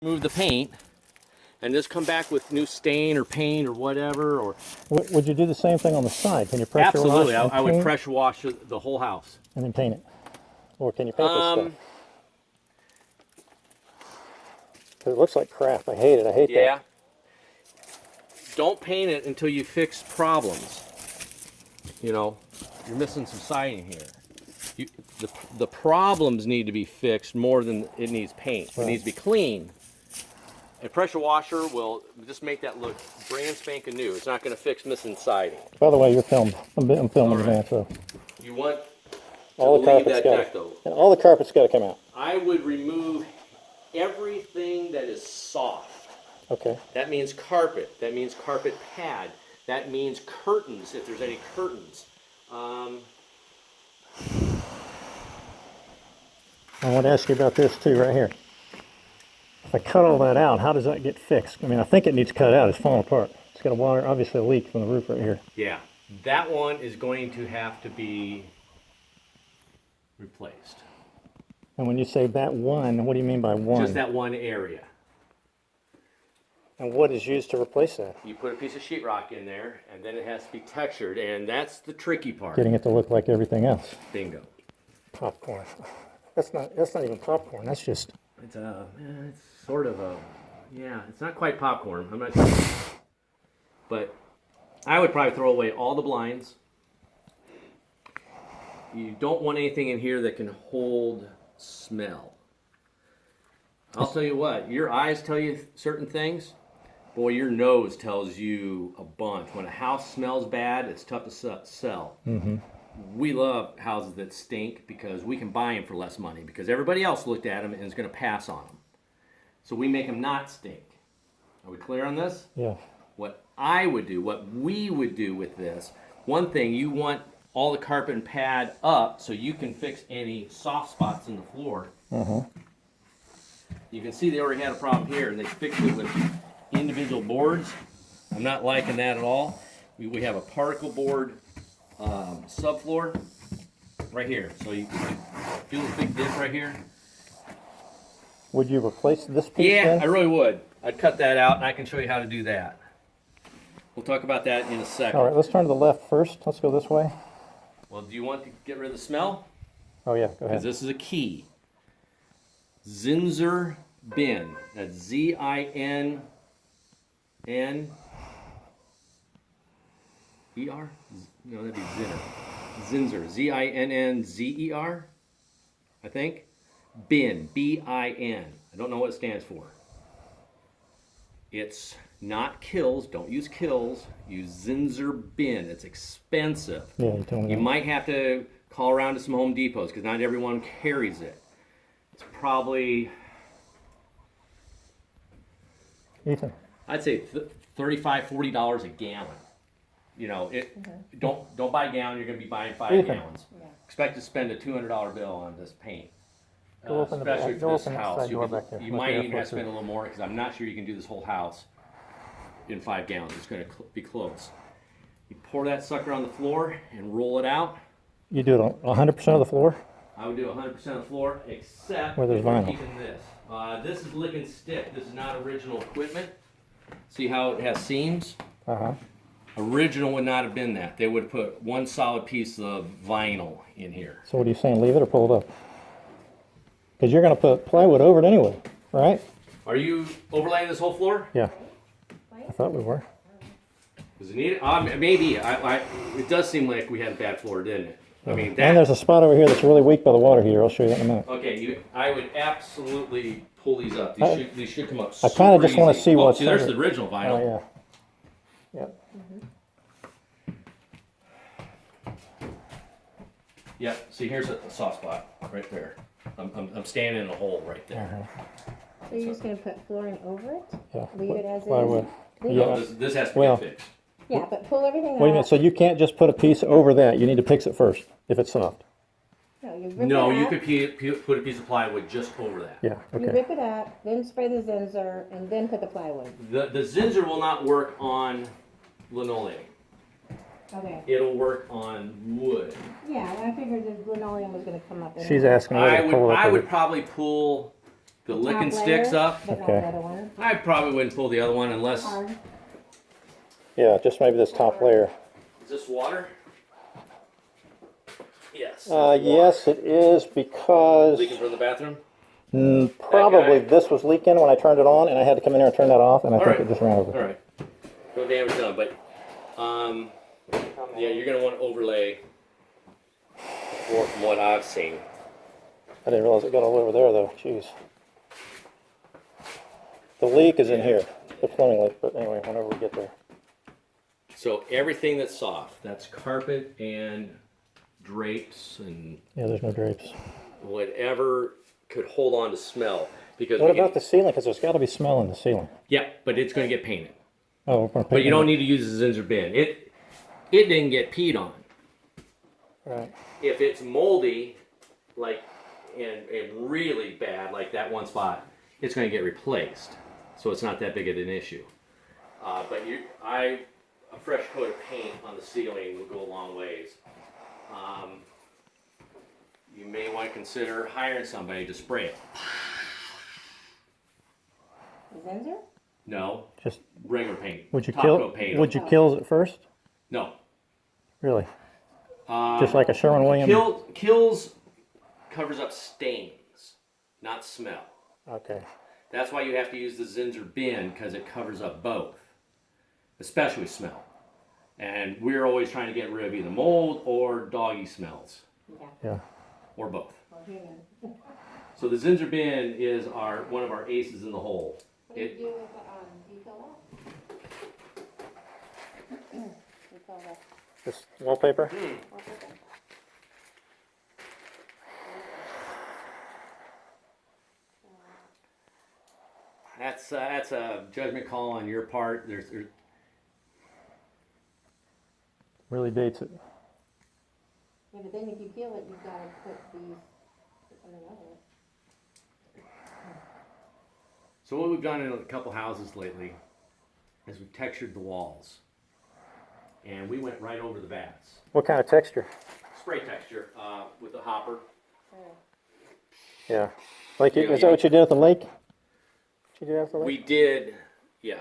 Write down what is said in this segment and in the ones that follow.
Remove the paint and just come back with new stain or paint or whatever. Or Would you do the same thing on the side? Can you pressure absolutely, wash I would pressure wash the whole house and then paint it, or can you paint this stuff? Because it looks like crap. I hate it. I hate that. Yeah. Don't paint it until you fix problems. You know, you're missing some siding here. The problems need to be fixed more than it needs paint. Right. It needs to be clean. A pressure washer will just make that look brand spanking new. It's not going to fix missing siding. By the way, you're filmed. I'm filming the van, so. You want all the carpet's got to, and all the carpet's got to come out. I would remove everything that is soft. Okay. That means carpet. That means carpet pad. That means curtains, if there's any curtains. I want to ask you about this too, right here. If I cut all that out, how does that get fixed? I mean, I think it needs cut out. It's falling apart. It's got a water, obviously a leak from the roof right here. Yeah, that one is going to have to be replaced. And when you say that one, what do you mean by one? Just that one area. And what is used to replace that? You put a piece of sheetrock in there, and then it has to be textured, and that's the tricky part. Getting it to look like everything else. Bingo. Popcorn. That's not even popcorn. That's just. It's sort of a, yeah. It's not quite popcorn. I'm not sure. But I would probably throw away all the blinds. You don't want anything in here that can hold smell. I'll tell you what. Your eyes tell you certain things. Boy, your nose tells you a bunch. When a house smells bad, it's tough to sell. Mm-hmm. We love houses that stink because we can buy them for less money because everybody else looked at them and is going to pass on them. So we make them not stink. Are we clear on this? Yeah. What I would do, what we would do with this, one thing, you want all the carpet and pad up so you can fix any soft spots in the floor. Mm-hmm. You can see they already had a problem here and they fixed it with individual boards. I'm not liking that at all. We have a particle board subfloor right here. So you do this big dip right here. Would you replace this piece? Yeah, then? I really would. I'd cut that out and I can show you how to do that. We'll talk about that in a second. All right, let's turn to the left first. Let's go this way. Well, do you want to get rid of the smell? Oh yeah, go ahead. Because this is a key. Zinser bin. That's Z-I-N-N-E-R? No, that'd be Zinner. Zinser. Z-I-N-N-Z-E-R, I think. Bin. B-I-N. I don't know what it stands for. It's not Kills. Don't use Kills. Use Zinser bin. It's expensive. Yeah, you told me You that. might have to call around to some Home Depots because not everyone carries it. It's probably, Ethan. I'd say $35, $40 a gallon. You know, don't buy a gallon. You're going to be buying 5 Ethan. gallons. Yeah. Expect to spend a $200 bill on this paint. Go open the Especially back, for go this open that house. side door back there. You Let might the even have airflow to spend a through. little more because I'm not sure you can do this whole house in 5 gallons. It's going to be close. You pour that sucker on the floor and roll it out. You do it on 100% of the floor? I would do 100% of the floor, except Where there's if we're vinyl. keeping this. This is lick and stick. This is not original equipment. See how it has seams? Uh-huh. Original would not have been that. They would have put one solid piece of vinyl in here. So what are you saying, leave it or pull it up? Because you're going to put plywood over it anyway, right? Are you overlaying this whole floor? Yeah. I thought we were. Does it need it? Maybe. It does seem like we had a bad floor, didn't it? I mean, And there's a spot over here that's really weak by the water heater. I'll show you that in a minute. Okay, I would absolutely pull these up. These should come up. I kind of just want to see what's see, there's under. the original vinyl. Oh, yeah. Yep. Yep. See, here's a soft spot right there. I'm standing in a hole right there. So you're just going to put flooring over it? Yeah. Leave it as Plywood. is? Yeah. No, this has to Well- get fixed. Yeah, but pull everything Wait a minute, out. so you can't just put a piece over that. You need to fix it first, if it's soft. No, you rip No, it you out. could put a piece of plywood just over that. Yeah, You okay. rip it out, then spray the Zinser, and then put the plywood. The Zinser will not work on linoleum. Okay. It'll work on wood. Yeah, I figured the linoleum was going to come up. She's asking whether to pull it up. I would probably pull The Top licking sticks layer, up. But Okay. not the other one. I probably wouldn't pull the other one unless. Hard. Yeah, just maybe this top layer. Is this water? Yes. Yes, it is because Leaking from the bathroom? probably guy. this was leaking when I turned it on, and I had to come in here and turn that off, and I think Alright. it just ran over. All right. No damage done, but yeah, you're gonna want to overlay more from what I've seen. I didn't realize it got all over there, though. Jeez. The leak is in here, the plumbing leak, but anyway, whenever we get there. So everything that's soft, that's carpet and drapes and Yeah, there's no drapes. whatever could hold on to smell. Because What we about can- the ceiling? Because there's got to be smell in the ceiling. Yeah, but it's gonna get painted. Oh, we're But you don't need to use the Zinsser bin. It didn't get peed on. Right. If it's moldy, like and really bad, like that one spot, it's going to get replaced. So it's not that big of an issue. But a fresh coat of paint on the ceiling will go a long ways. You may want to consider hiring somebody to spray it. Zinsser? No, Just regular paint. would you Top kill? coat paint. Would you kills it first? No. Really? Just like a Sherwin-Williams. Kills covers up stains, not smell. Okay. That's why you have to use the Zinsser bin, because it covers up both, especially smell. And we're always trying to get rid of either mold or doggy smells, Yeah. Yeah. or both. Or human. So the Zinsser bin is one of our aces in the hole. What do you do with the, do you fill that? You fill that. Just wallpaper. That's a judgment call on your part. There's Really dates it. Yeah, but then if you peel it, you've got to put something over it. So what we've done in a couple houses lately is we've textured the walls, and we went right over the bats. What kind of texture? Spray texture with the hopper. Yeah. Like, You know, is that you- what you did at the lake? What you did at the lake? We did, yeah.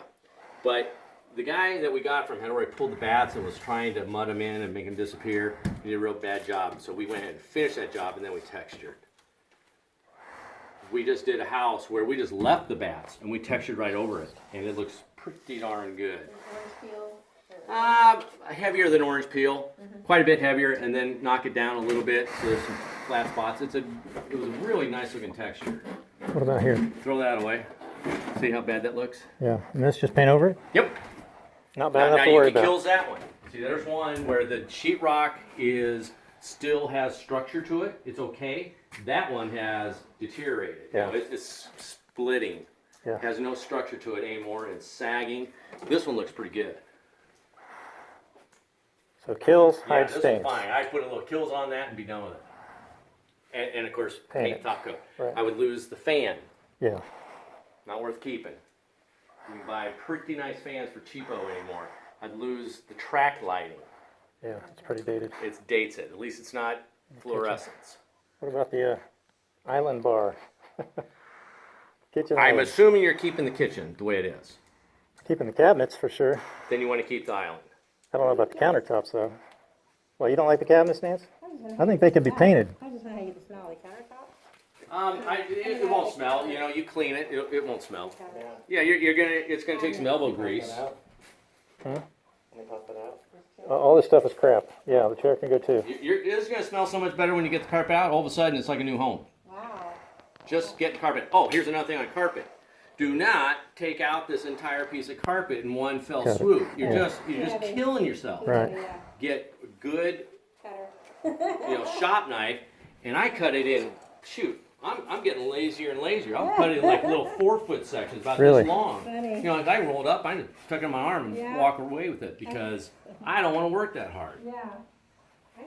But the guy that we got from had already pulled the bats and was trying to mud them in and make them disappear. He did a real bad job. So we went ahead and finished that job, and then we textured. We just did a house where we just left the bats and we textured right over it. And it looks pretty darn good. Orange peel? Heavier than orange peel. Quite a bit heavier, and then knock it down a little bit so there's some flat spots. It was a really nice looking texture. What about here? Throw that away. See how bad that looks? Yeah. And this just paint over it? Yep. Not bad Now enough to you worry can about. kills that one. See, there's one where the sheetrock still has structure to it. It's okay. That one has deteriorated. Yeah. You know, it's splitting. Yeah. Has no structure to it anymore. It's sagging. This one looks pretty good. So kills, Yeah, hide this stains. is fine. I'd put a little kills on that and be done with it. And of course, Paint paint it. top coat. Right. I would lose the fan. Yeah. Not worth keeping. You can buy pretty nice fans for cheapo anymore. I'd lose the track lighting. Yeah. It's pretty dated. It dates it. At least it's not fluorescence. What about the island bar? Kitchen I'm island. assuming you're keeping the kitchen the way it is. Keeping the cabinets for sure. Then you want to keep the island. I don't know about the countertops though. Well, you don't like the cabinets, Nance? I think they could be painted. I just want to get the smell of the countertop. It won't smell. You know, you clean it, it won't smell. Yeah, it's gonna take some elbow grease. All this stuff is crap. Yeah, the chair can go too. It's gonna smell so much better when you get the carpet out. All of a sudden, it's like a new home. Wow. Just get the carpet. Oh, here's another thing on carpet. Do not take out this entire piece of carpet in one fell Cut it. swoop. You're Yeah. just killing yourself. Right. Yeah. Get a good, Cutter. shop knife, and I cut it in. Shoot, I'm getting lazier and lazier. I'll cut it in like little 4-foot sections, about Really? this long. Funny. You know, if I rolled up, I just tuck it in my arm and Yeah. walk away with it because I don't want to work that hard. Yeah.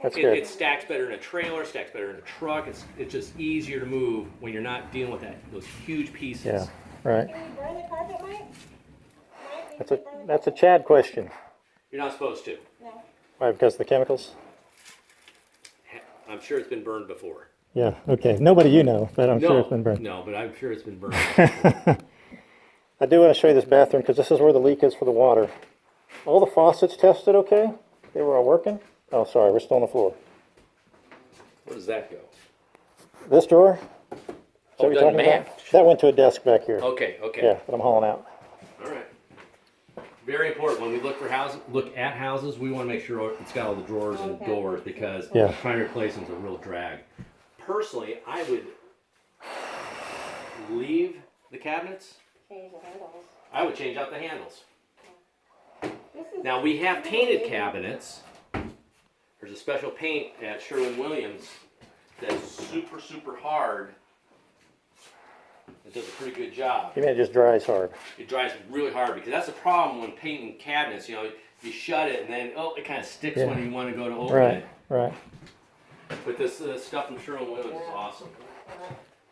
That's It good. stacks better in a trailer, stacks better in a truck. It's just easier to move when you're not dealing with those huge pieces. Yeah. Right. Can we burn the carpet, Mike? Mike, That's a Chad question. You're not supposed to. No. Why? Because of the chemicals? I'm sure it's been burned before. Yeah, okay. Nobody you know, but I'm sure it's been burned. No, but I'm sure it's been burned. I do want to show you this bathroom because this is where the leak is for the water. All the faucets tested okay? They were all working? Oh, sorry, we're still on the floor. Where does that go? This drawer? Is that Oh, what it you're doesn't talking about? match. That went to a desk back here. Okay, okay. Yeah, that I'm hauling out. All right. Very important when we look for houses. Look at houses. We want to make sure it's got all the drawers and Okay. doors because Yeah. trying to replace them is a real drag. Personally, I would leave the cabinets. Change the handles. I would change out the handles. This is Now we have painted cabinets. There's a special paint at Sherwin-Williams that's super, super hard. It does a pretty good job. You mean it just dries hard? It dries really hard because that's the problem when painting cabinets. You know, you shut it and then it kind of sticks Yeah. when you want to go to open Right, it. right. But this stuff from Sherwin-Williams is awesome.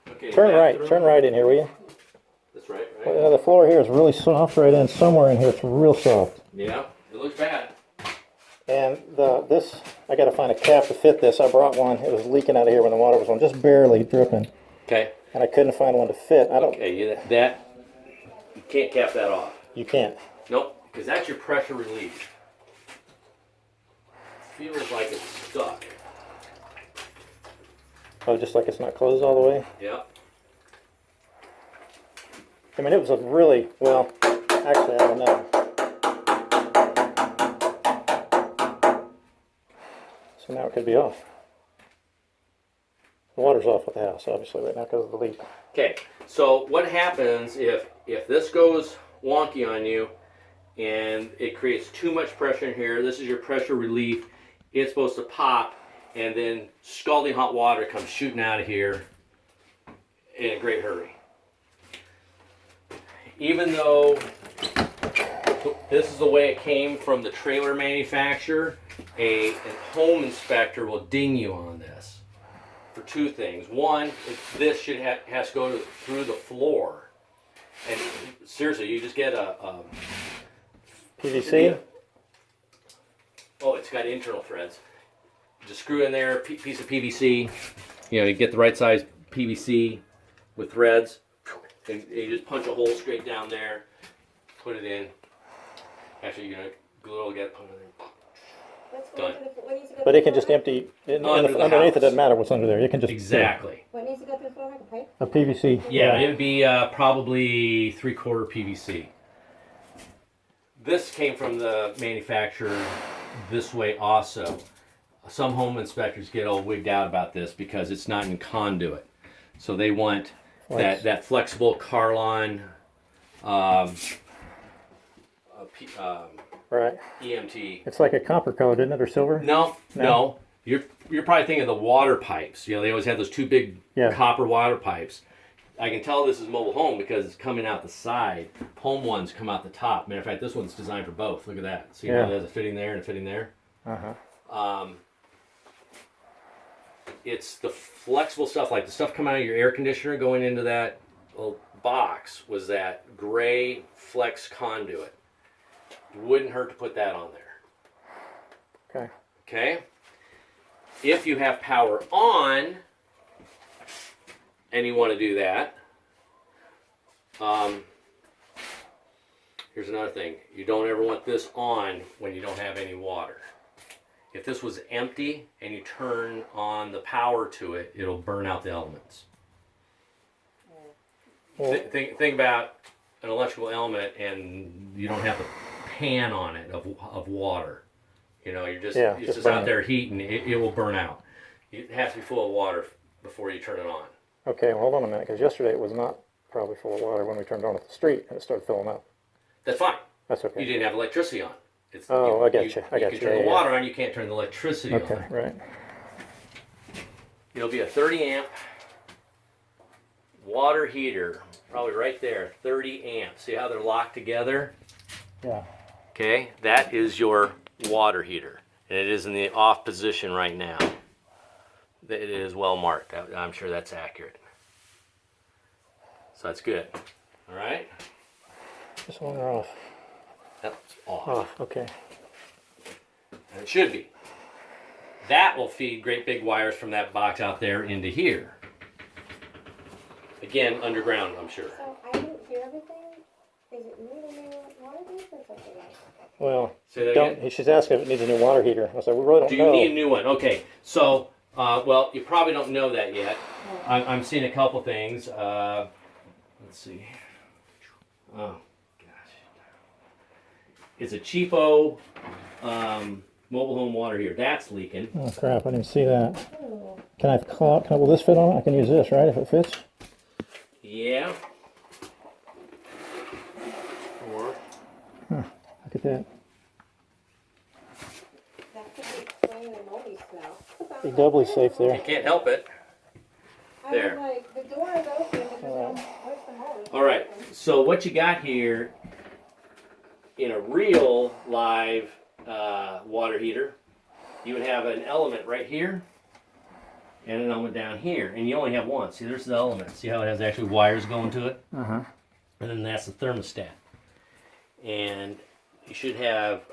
Okay. Turn right in here, will you? That's right, Well, right? the floor here is really soft right in. Somewhere in here it's real soft. Yeah, it looks bad. And this, I got to find a cap to fit this. I brought one. It was leaking out of here when the water was on, just barely dripping. Okay. And I couldn't find one to fit. I don't. Okay, you can't cap that off. You can't. Nope, because that's your pressure relief. Feels like it's stuck. Oh, just like it's not closed all the way. Yep. I mean, it was a really well. Actually, I don't know. So now it could be off. The water's off at the house, obviously, right now because of the leak. Okay, so what happens if this goes wonky on you and it creates too much pressure in here? This is your pressure relief. It's supposed to pop and then scalding hot water comes shooting out of here in a great hurry. Even though this is the way it came from the trailer manufacturer, a home inspector will ding you on this for two things. One, this should has to go through the floor. And seriously, you just get a PVC? oh, it's got internal threads. Just screw in there, piece of PVC. You know, you get the right size PVC with threads. And you just punch a hole straight down there, put it in. Actually, you're gonna glue it, get it, put it in. Let's go Done. to the, what needs to go But through it can the just floor? empty. Under the Underneath house. it doesn't matter what's under there. You can just Exactly. What needs to go through the floor, like a pipe? A PVC. Yeah, it would be probably 3/4 PVC. This came from the manufacturer this way also. Some home inspectors get all wigged out about this because it's not in conduit. So they want that flexible Carlon Right. EMT. It's like a copper colored, isn't it, or silver? No. You're probably thinking of the water pipes. You know, they always have those two big copper water pipes. I can tell this is mobile home because it's coming out the side. Home ones come out the top. Matter of fact, this one's designed for both. Look at that. See how there's a fitting there and a fitting there? Uh-huh. It's the flexible stuff, like the stuff coming out of your air conditioner going into that little box was that gray flex conduit. Wouldn't hurt to put that on there. Okay. Okay? If you have power on and you want to do that, here's another thing. You don't ever want this on when you don't have any water. If this was empty and you turn on the power to it, it'll burn out the elements. Well, Think about an electrical element and you don't have the pan on it of water. You know, it's just out there heating. It will burn out. It has to be full of water before you turn it on. okay, well, hold on a minute, because yesterday it was not probably full of water when we turned on at the street, and it started filling up. That's fine. That's okay. You didn't have electricity on. I got you. I got can you. turn Yeah, the water on. You can't turn the electricity Okay, on. right. It'll be a 30 amp water heater, probably right there, 30 amps. See how they're locked together? Yeah. Okay, that is your water heater. And it is in the off position right now. It is well marked. I'm sure that's accurate. So that's good. All right? Just on or off? That's off. Off, okay. And it should be. that will feed great big wires from that box out there into here. Again, underground, I'm sure. So I didn't hear everything. Is it need a new water heater or something else? Well, Say that again? she's asking if it needs a new water heater. I said, we really don't Do know. you need a new one? Okay, so, well, you probably don't know that yet. I'm seeing a couple things. Let's see. Oh, gosh. It's a cheapo mobile home water heater. That's leaking. Oh crap! I didn't see that. Oh. Can I call? Will this fit on it? I can use this, right? If it fits. Yeah. Or Look at that. That could be explaining the moldy smell. Be doubly safe you there. can't help it. There. I was like, the door is open because where's the mold? All right. So what you got here in a real live water heater, you would have an element right here and an element down here, and you only have one. See, there's the element. See how it has actually wires going to it? Uh-huh. And then that's the thermostat. And you should have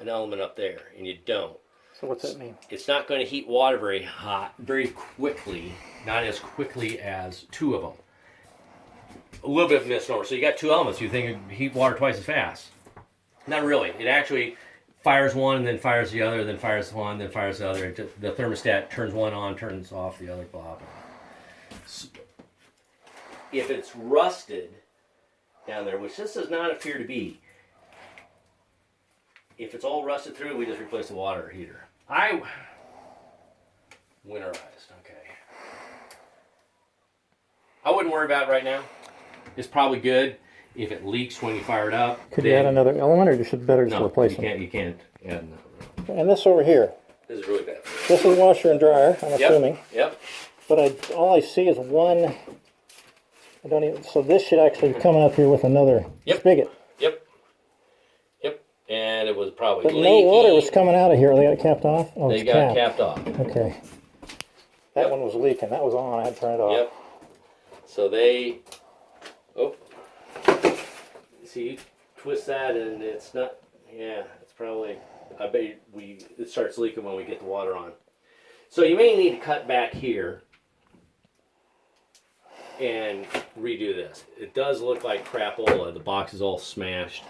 an element up there, and you don't. So what's that mean? It's not going to heat water very quickly, not as quickly as two of them. A little bit of a misnomer. So you got two elements. You think it'd heat water twice as fast. Not really. It actually fires one, and then fires the other, then fires one, then fires the other. The thermostat turns one on, turns off the other, blah, blah. So if it's rusted down there, which this does not appear to be, if it's all rusted through, we just replace the water heater. Winterized, okay. I wouldn't worry about it right now. It's probably good. If it leaks when you fire it up, Could you add another element, or should better just no, replace you them? can't. You can't add another. And this over here. This is really bad. This is washer and dryer. I'm assuming. Yep. But all I see is one. I don't even. So this should actually be coming up here with another spigot. Yep. And it was probably But leaky. no water was coming out of here. They got it capped off? Oh, They it's got capped. capped off. Okay. That Yep. one was leaking. That was on. I had to turn it off. Yep. So they. Oh. See, you twist that and it's not. Yeah, it's probably. I bet it starts leaking when we get the water on. So you may need to cut back here and redo this. It does look like crapola. The box is all smashed.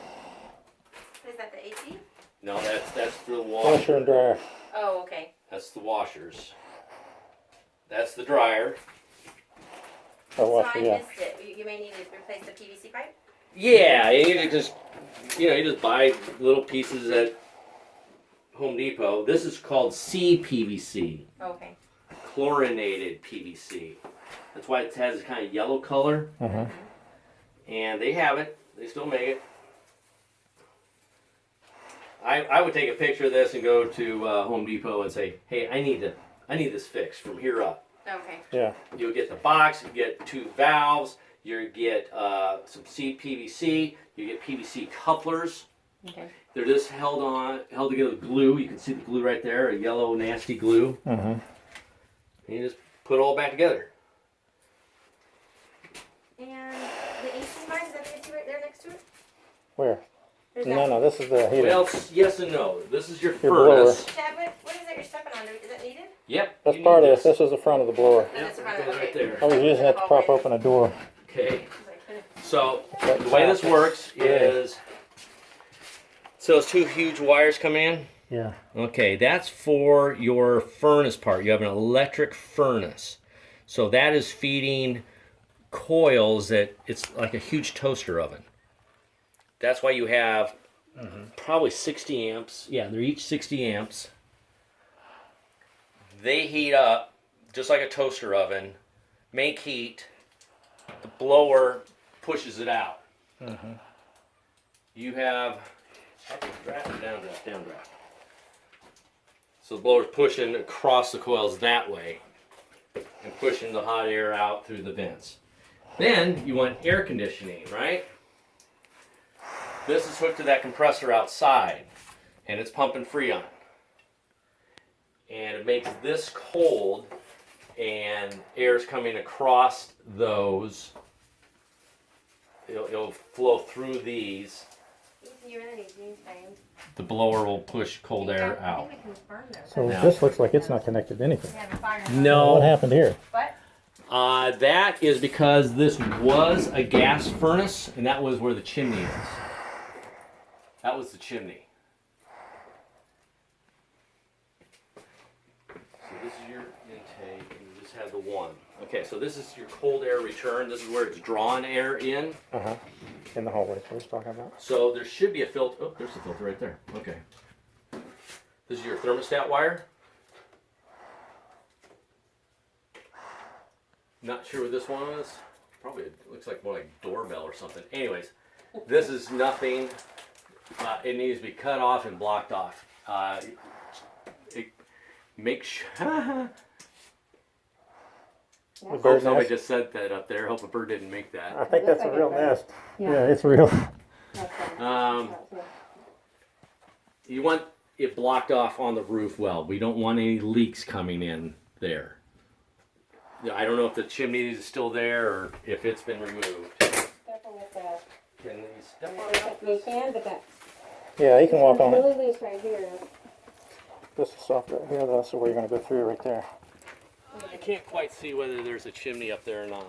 Is that the AC? No, that's the Washer washer. and dryer. Oh, okay. That's the washers. That's the dryer. Oh, So washer, I yeah. missed it. You may need to replace the PVC pipe? Yeah, you need to just, you just buy little pieces at Home Depot. This is called CPVC, Oh, okay. chlorinated PVC. That's why it has this kind of yellow color. Uh-huh. And they have it. They still make it. I would take a picture of this and go to Home Depot and say, hey, I need this fixed from here up. Okay. Yeah. You'll get the box, you get 2 valves, you get some CPVC, you get PVC couplers. Okay. They're just held together with glue. You can see the glue right there, a yellow nasty glue. Uh-huh. And you just put it all back together. And the AC line, is that the AC right there next to it? Where? Or is No, this is the heater. Well, yes and no. This is your blower. furnace. Chad, what is that you're stepping on? Is that needed? Yep. That's you part need of this. This is the front of the blower. Oh, that's the Yep, front of it, right okay. there. I was using it to prop open a door. Okay. Okay. So the way this works is, so those 2 huge wires come in. Yeah. Okay, that's for your furnace part. You have an electric furnace. So that is feeding coils that it's like a huge toaster oven. That's why you have probably 60 amps. Yeah, they're each 60 amps. They heat up just like a toaster oven, make heat. The blower pushes it out. You have draft, downdraft. So the blower's pushing across the coils that way and pushing the hot air out through the vents. Then you want air conditioning, right? This is hooked to that compressor outside and it's pumping Freon. And it makes this cold and air's coming across those. It'll flow through these You're in these frames. The blower will push cold air I out. think we confirmed those. So Yeah. this looks like it's not connected to anything. They have a fire. No. What happened here? What? That is because this was a gas furnace, and that was where the chimney is. That was the chimney. So this is your intake, and you just have the one. Okay, so this is your cold air return. This is where it's drawing air in. In the hallway, what he's talking about. So there should be a filter. Oh, there's a filter right there. Okay. This is your thermostat wire. Not sure what this one is. Probably it looks like more like doorbell or something. Anyways, this is nothing. It needs to be cut off and blocked off. Make sure. The bird Hope somebody nest. just said that up there. Hope a bird didn't make I that. think Looks that's a like real it's right. nest. Yeah. Yeah, it's real. That's You want it blocked off on the roof well. We don't want any leaks coming in there. I don't know if the chimney is still there or if it's been removed. Careful with that. Can we step on it? You can, but that. Yeah, you can walk on it. Really loose right here. This is soft right here. That's where you're going to go through right there. I can't quite see whether there's a chimney up there or not.